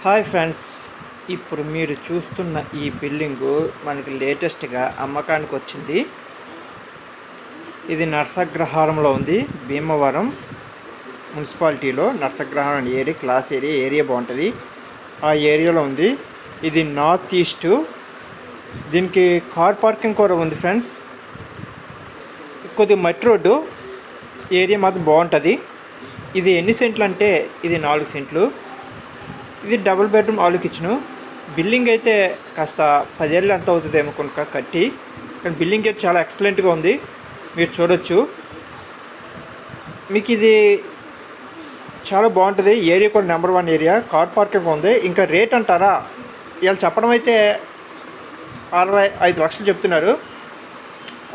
Hi friends, ఇప్పుడు మీరు చూస్తున్న ఈ బిల్డింగు మనకి లేటెస్ట్గా అమ్మకానికి వచ్చింది. ఇది నర్సగ్రహారంలో ఉంది. భీమవరం మున్సిపాలిటీలో నర్సగ్రహారం ఏరియా, క్లాస్ ఏరియా బాగుంటుంది. ఆ ఏరియాలో ఉంది. ఇది నార్త్ ఈస్ట్. దీనికి కార్ పార్కింగ్ కూడా ఉంది ఫ్రెండ్స్. కొద్దిగా మట్టి రోడ్డు ఏరియా మాత్రం బాగుంటుంది. ఇది ఎన్ని సెంట్లు అంటే ఇది 4 సెంట్లు. ఇది డబుల్ బెడ్రూమ్ ఆలు కిచెను. బిల్డింగ్ అయితే కాస్త 10 ఏళ్ళు ఎంత అవుతుంది ఏమనుకుంటా కట్టి, కానీ బిల్డింగ్ అయితే చాలా ఎక్సలెంట్గా ఉంది. మీరు చూడొచ్చు. మీకు ఇది చాలా బాగుంటుంది. ఏరియా కూడా నెంబర్ 1 ఏరియా. కార్ పార్కింగ్ ఉంది. ఇంకా రేట్ అంటారా, ఇవాళ చెప్పడం అయితే 65 లక్షలు చెప్తున్నారు.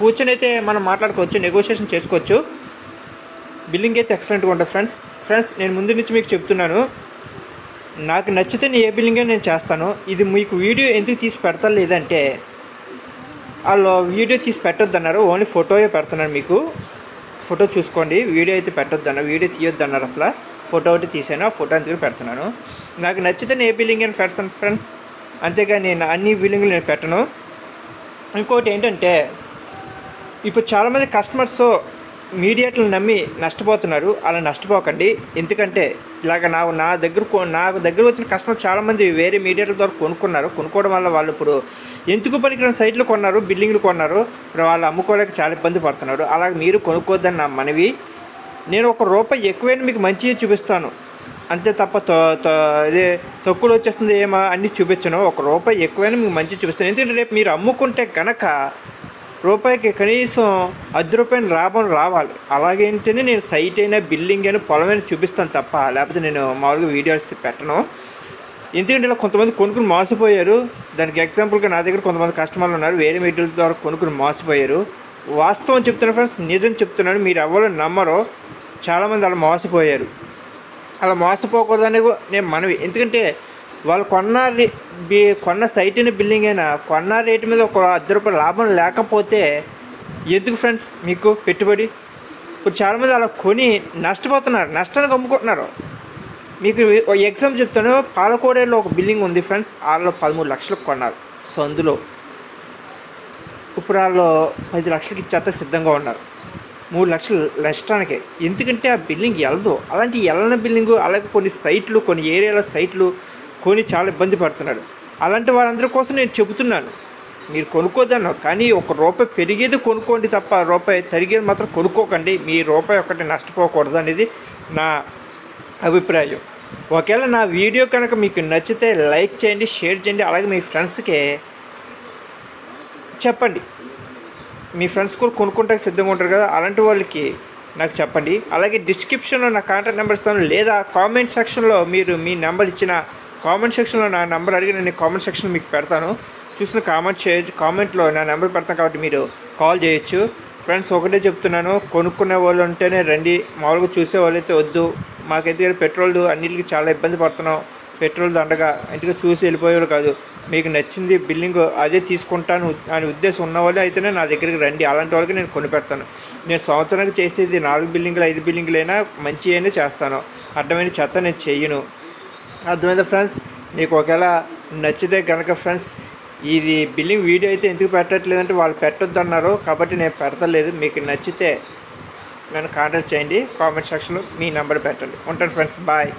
కూర్చొని అయితే మనం మాట్లాడుకోవచ్చు, నెగోషియేషన్ చేసుకోవచ్చు. బిల్డింగ్ అయితే ఎక్సలెంట్గా ఉంటుంది ఫ్రెండ్స్. నేను ముందు నుంచి మీకు చెప్తున్నాను, నాకు నచ్చితే ఏ బిల్డింగ్ నేను చేస్తాను. ఇది మీకు వీడియో ఎందుకు తీసి పెడతాను లేదంటే, వాళ్ళు వీడియో తీసి పెట్టొద్దు అన్నారు. ఓన్లీ ఫోటోయే పెడుతున్నాను. మీకు ఫోటో చూసుకోండి. వీడియో అయితే పెట్టొద్దు అన్నారు, వీడియో తీయొద్దు అన్నారు. అసలు ఫోటో ఒకటి తీసాను, ఆ ఫోటో అందుకు పెడుతున్నాను. నాకు నచ్చితే ఏ బిల్డింగ్ అని పెడతాను ఫ్రెండ్స్, అంతేగాని నేను అన్ని బిల్డింగ్లు నేను పెట్టను. ఇంకోటి ఏంటంటే, ఇప్పుడు చాలామంది కస్టమర్స్ మీడియేటర్లు నమ్మి నష్టపోతున్నారు. అలా నష్టపోకండి. ఎందుకంటే ఇలాగ నాకు దగ్గర వచ్చిన కస్టమర్ చాలామంది వేరే మీడియేటర్ల ద్వారా కొనుక్కోవడం వల్ల వాళ్ళు ఇప్పుడు ఎందుకు పనికిరాని సైట్లు కొన్నారు, బిల్డింగ్లు కొన్నారు. ఇప్పుడు వాళ్ళు అమ్ముకోలేక చాలా ఇబ్బంది పడుతున్నారు. అలాగే మీరు కొనుక్కోద్దని నా మనవి. నేను ₹1 ఎక్కువైనా మీకు మంచిగా చూపిస్తాను, అంతే తప్ప ఇదే తక్కువ వచ్చేస్తుంది ఏమో అన్నీ చూపించను. ₹1 ఎక్కువైనా మీకు మంచిగా చూపిస్తాను. ఎందుకంటే రేపు మీరు అమ్ముకుంటే కనుక రూపాయికి కనీసం ₹10 లాభం రావాలి. అలాగేంటనే నేను సైట్ అయినా, బిల్డింగ్ అయినా, పొలమైనా చూపిస్తాను తప్ప, లేకపోతే నేను మామూలుగా వీడియోస్ పెట్టను. ఎందుకంటే ఇలా కొంతమంది కొనుక్కుని మోసపోయారు. దానికి ఎగ్జాంపుల్గా నా దగ్గర కొంతమంది కస్టమర్లు ఉన్నారు, వేరే మీడియాల ద్వారా కొనుక్కుని మోసపోయారు. వాస్తవం చెప్తున్నాను ఫ్రెండ్స్, నిజం చెప్తున్నాను. మీరు ఎవరు నమ్మరో, చాలామంది అలా మోసపోయారు. అలా మోసపోకూడదని నేను మనవి. ఎందుకంటే వాళ్ళు కొన్న సైట్ అయిన బిల్డింగ్ అయినా కొన్న రేటు మీద ₹10 లాభం లేకపోతే ఎందుకు ఫ్రెండ్స్ మీకు పెట్టుబడి? ఇప్పుడు చాలామంది అలా కొని నష్టపోతున్నారు, నష్టానికి అమ్ముకుంటున్నారు. మీకు ఎగ్జాంపుల్ చెప్తాను. పాలకోడేలో ఒక బిల్డింగ్ ఉంది ఫ్రెండ్స్. వాళ్ళు 13 లక్షలకు కొన్నారు సందులో. ఇప్పుడు వాళ్ళు 10 లక్షలకి ఇచ్చేస్తే సిద్ధంగా ఉన్నారు. 3 లక్షలు నష్టానికే. ఎందుకంటే ఆ బిల్డింగ్ వెళ్ళదు. అలాంటి వెళ్ళని బిల్డింగు, అలాగే కొన్ని సైట్లు, కొన్ని ఏరియాలో సైట్లు కొని చాలా ఇబ్బంది పడుతున్నాడు. అలాంటి వారందరి కోసం నేను చెబుతున్నాను, మీరు కొనుక్కోదన్నా, కానీ ₹1 పెరిగేది కొనుక్కోండి తప్ప రూపాయి తరిగేది మాత్రం కొనుక్కోకండి. మీ ₹1 నష్టపోకూడదు అనేది నా అభిప్రాయం. ఒకవేళ నా వీడియో కనుక మీకు నచ్చితే లైక్ చేయండి, షేర్ చేయండి. అలాగే మీ ఫ్రెండ్స్కి చెప్పండి. మీ ఫ్రెండ్స్ కూడా కొనుక్కుంటే సిద్ధంగా ఉంటారు కదా, అలాంటి వాళ్ళకి నాకు చెప్పండి. అలాగే డిస్క్రిప్షన్లో నా కాంటాక్ట్ నెంబర్ ఇస్తాను, లేదా కామెంట్ సెక్షన్లో మీరు మీ నెంబర్ ఇచ్చిన కామెంట్ సెక్షన్లో నా నెంబర్ అడిగి నేను కామెంట్ సెక్షన్ మీకు పెడతాను. చూసిన కామెంట్లో నా నెంబర్ పెడతాను, కాబట్టి మీరు కాల్ చేయొచ్చు. ఫ్రెండ్స్, ఒకటే చెప్తున్నాను, కొనుక్కునే వాళ్ళు ఉంటేనే రండి. మామూలుగా చూసే వాళ్ళైతే వద్దు. మాకైతే పెట్రోల్ అన్నిటికీ చాలా ఇబ్బంది పడుతున్నాం. పెట్రోల్ దండగా ఇంటికి చూసి వెళ్ళిపోయేవాళ్ళు కాదు. మీకు నచ్చింది బిల్డింగ్ అదే తీసుకుంటాను అని ఉద్దేశం ఉన్న వాళ్ళు అయితేనే నా దగ్గరికి రండి. అలాంటి వాళ్ళకి నేను కొనిపెడతాను. నేను సంవత్సరానికి చేసేది 4 బిల్డింగ్లు 5 బిల్డింగ్లైనా మంచి అయినా చేస్తాను. అడ్డమైన చెత్త నేను చెయ్యను. అర్థమైందా ఫ్రెండ్స్? మీకు ఒకవేళ నచ్చితే కనుక ఫ్రెండ్స్, ఇది బిల్డింగ్ వీడియో అయితే ఎందుకు పెట్టట్లేదంటే వాళ్ళు పెట్టొద్దు అన్నారు, కాబట్టి నేను పెడతలేదు. మీకు నచ్చితే నన్ను కాంటాక్ట్ చేయండి. కామెంట్ సెక్షన్లో మీ నెంబర్ పెట్టండి. ఉంటాను ఫ్రెండ్స్, బాయ్.